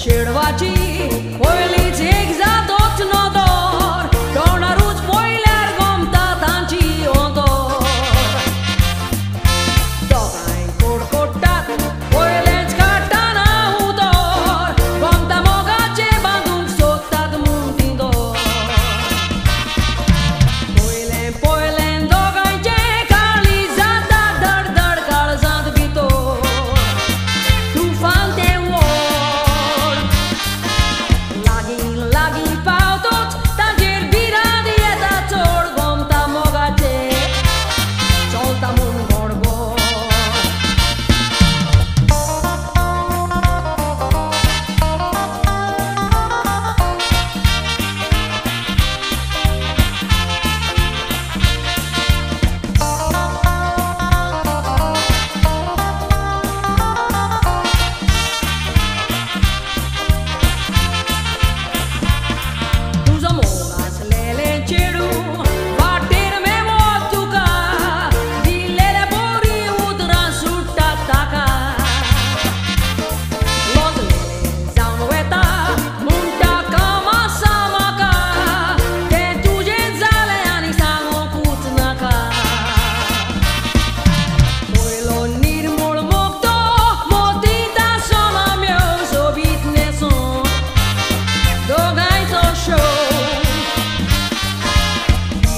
Cervaci, poiliți exadot nodor, donaruți poiler gom tatanci odor. Dogain corcotat, poileți cartana udor, gom ta mogace bandung sotat muntindor. Poilen dogain ce calizata dar calzat vitor. Tu fante lagi pautot, tanger bira dieta tor gom ta mogate, solta mun gorgo.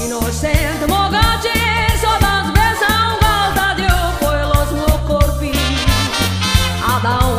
Inocente mogace, sodas besa un galta dio, poi los mo corpi, ada un